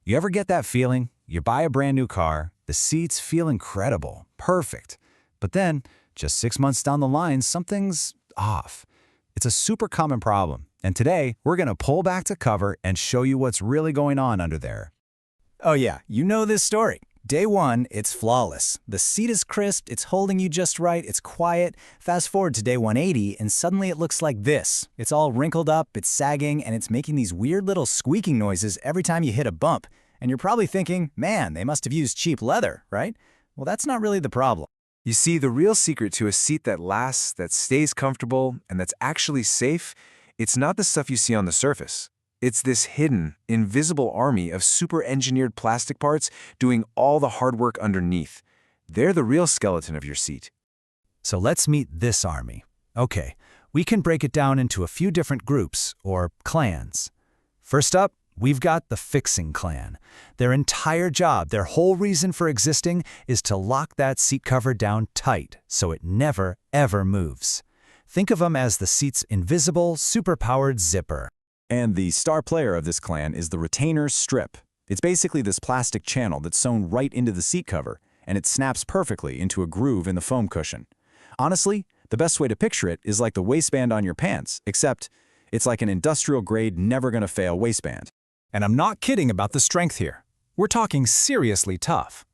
You ever get that feeling? You buy a brand new car, the seats feel incredible, perfect. But then, just 6 months down the line, something's off. It's a super common problem, and today we're going to pull back the cover and show you what's really going on under there. Oh yeah, you know this story. Day one, it's flawless. The seat is crisp, it's holding you just right, it's quiet. Fast forward to day 180, and suddenly it looks like this. It's all wrinkled up, it's sagging, and it's making these weird little squeaking noises every time you hit a bump. And you're probably thinking, man, they must have used cheap leather, right? Well, that's not really the problem. You see, the real secret to a seat that lasts, that stays comfortable, and that's actually safe, it's not the stuff you see on the surface. It's this hidden, invisible army of super-engineered plastic parts doing all the hard work underneath. They're the real skeleton of your seat. So let's meet this army. Okay, we can break it down into a few different groups, or clans. First up, we've got the fixing clan. Their entire job, their whole reason for existing, is to lock that seat cover down tight so it never, ever moves. Think of them as the seat's invisible, super-powered zipper. And the star player of this clan is the retainer strip. It's basically this plastic channel that's sewn right into the seat cover, and it snaps perfectly into a groove in the foam cushion. Honestly, the best way to picture it is like the waistband on your pants, except it's like an industrial-grade, never-gonna-fail waistband. And I'm not kidding about the strength here. We're talking seriously tough.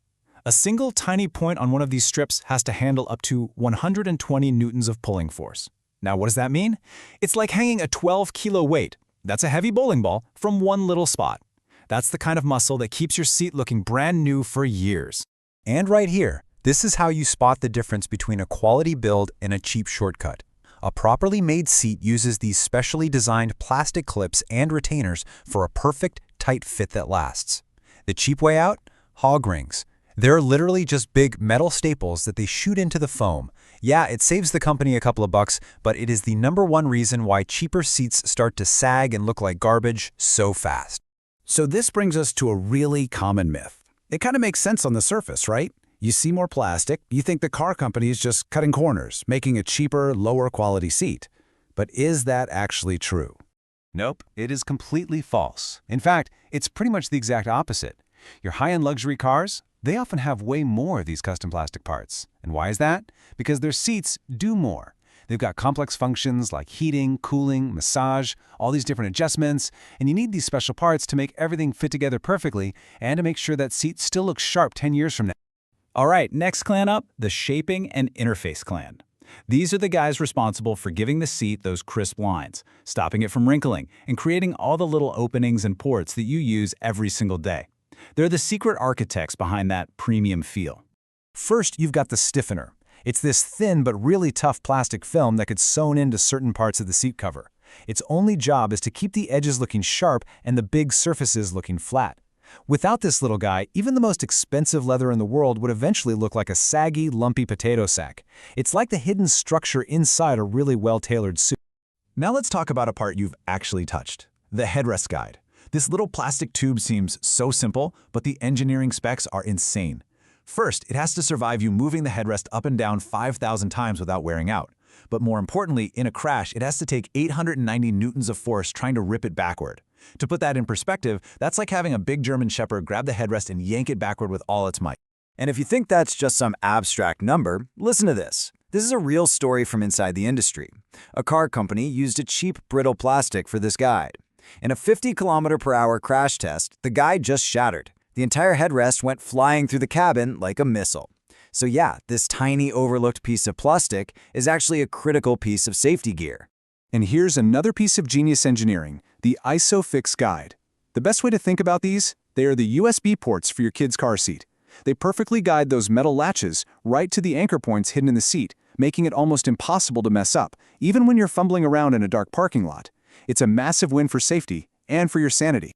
A single tiny point on one of these strips has to handle up to 120 newtons of pulling force. Now, what does that mean? It's like hanging a 12-kilo weight. That's a heavy bowling ball from one little spot. That's the kind of muscle that keeps your seat looking brand new for years. And right here, this is how you spot the difference between a quality build and a cheap shortcut. A properly made seat uses these specially designed plastic clips and retainers for a perfect, tight fit that lasts. The cheap way out? Hog rings. They're literally just big metal staples that they shoot into the foam. Yeah, it saves the company a couple of bucks, but it is the #1 reason why cheaper seats start to sag and look like garbage so fast. So this brings us to a really common myth. It kind of makes sense on the surface, right? You see more plastic, you think the car company is just cutting corners, making a cheaper, lower quality seat. But is that actually true? Nope, it is completely false. In fact, it's pretty much the exact opposite. Your high-end luxury cars, they often have way more of these custom plastic parts. And why is that? Because their seats do more. They've got complex functions like heating, cooling, massage, all these different adjustments, and you need these special parts to make everything fit together perfectly and to make sure that seat still looks sharp 10 years from now. All right, next clan up, the shaping and interface clan. These are the guys responsible for giving the seat those crisp lines, stopping it from wrinkling, and creating all the little openings and ports that you use every single day. They're the secret architects behind that premium feel. First, you've got the stiffener. It's this thin but really tough plastic film that gets sewn into certain parts of the seat cover. Its only job is to keep the edges looking sharp and the big surfaces looking flat. Without this little guy, even the most expensive leather in the world would eventually look like a saggy, lumpy potato sack. It's like the hidden structure inside a really well-tailored suit. Now let's talk about a part you've actually touched, the headrest guide. This little plastic tube seems so simple, but the engineering specs are insane. First, it has to survive you moving the headrest up and down 5,000 times without wearing out. But more importantly, in a crash, it has to take 890 newtons of force trying to rip it backward. To put that in perspective, that's like having a big German shepherd grab the headrest and yank it backward with all its might. And if you think that's just some abstract number, listen to this. This is a real story from inside the industry. A car company used a cheap, brittle plastic for this guide. In a 50-kilometer-per-hour crash test, the guide just shattered. The entire headrest went flying through the cabin like a missile. So yeah, this tiny overlooked piece of plastic is actually a critical piece of safety gear. And here's another piece of genius engineering, the ISOFIX guide. The best way to think about these, they are the USB ports for your kid's car seat. They perfectly guide those metal latches right to the anchor points hidden in the seat, making it almost impossible to mess up, even when you're fumbling around in a dark parking lot. It's a massive win for safety and for your sanity.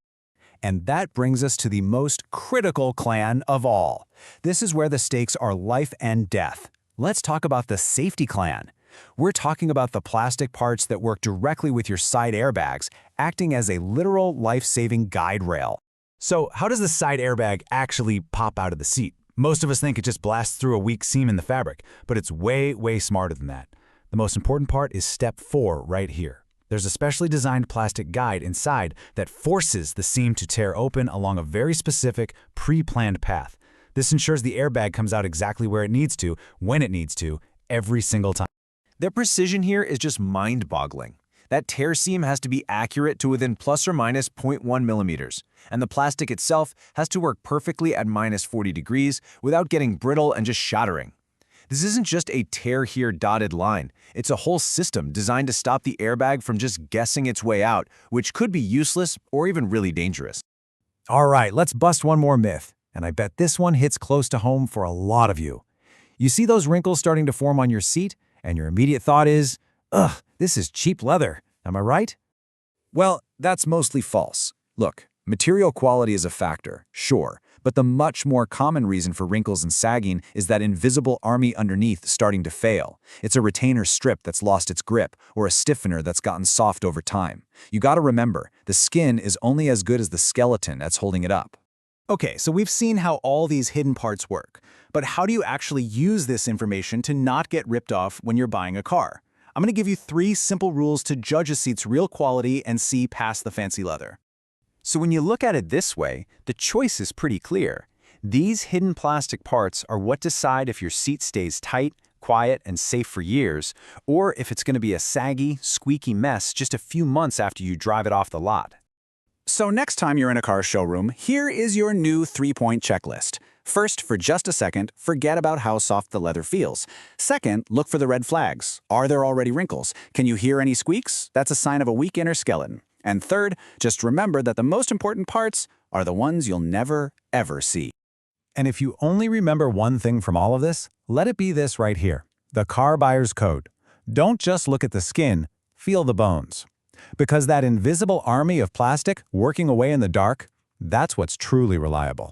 And that brings us to the most critical clan of all. This is where the stakes are life and death. Let's talk about the safety clan. We're talking about the plastic parts that work directly with your side airbags, acting as a literal life-saving guide rail. So how does the side airbag actually pop out of the seat? Most of us think it just blasts through a weak seam in the fabric, but it's way, way smarter than that. The most important part is step 4 right here. There's a specially designed plastic guide inside that forces the seam to tear open along a very specific, pre-planned path. This ensures the airbag comes out exactly where it needs to, when it needs to, every single time. Their precision here is just mind-boggling. That tear seam has to be accurate to within plus or minus 0.1 millimeters, and the plastic itself has to work perfectly at minus 40 degrees without getting brittle and just shattering. This isn't just a tear here dotted line. It's a whole system designed to stop the airbag from just guessing its way out, which could be useless or even really dangerous. All right, let's bust one more myth, and I bet this one hits close to home for a lot of you. You see those wrinkles starting to form on your seat, and your immediate thought is, ugh, this is cheap leather. Am I right? Well, that's mostly false. Look, material quality is a factor, sure, but the much more common reason for wrinkles and sagging is that invisible army underneath starting to fail. It's a retainer strip that's lost its grip, or a stiffener that's gotten soft over time. You gotta remember, the skin is only as good as the skeleton that's holding it up. Okay, so we've seen how all these hidden parts work, but how do you actually use this information to not get ripped off when you're buying a car? I'm going to give you 3 simple rules to judge a seat's real quality and see past the fancy leather. So when you look at it this way, the choice is pretty clear. These hidden plastic parts are what decide if your seat stays tight, quiet, and safe for years, or if it's going to be a saggy, squeaky mess just a few months after you drive it off the lot. So next time you're in a car showroom, here is your new 3-point checklist. First, for just a second, forget about how soft the leather feels. Second, look for the red flags. Are there already wrinkles? Can you hear any squeaks? That's a sign of a weak inner skeleton. And third, just remember that the most important parts are the ones you'll never, ever see. And if you only remember one thing from all of this, let it be this right here, the car buyer's code. Don't just look at the skin, feel the bones. Because that invisible army of plastic working away in the dark, that's what's truly reliable.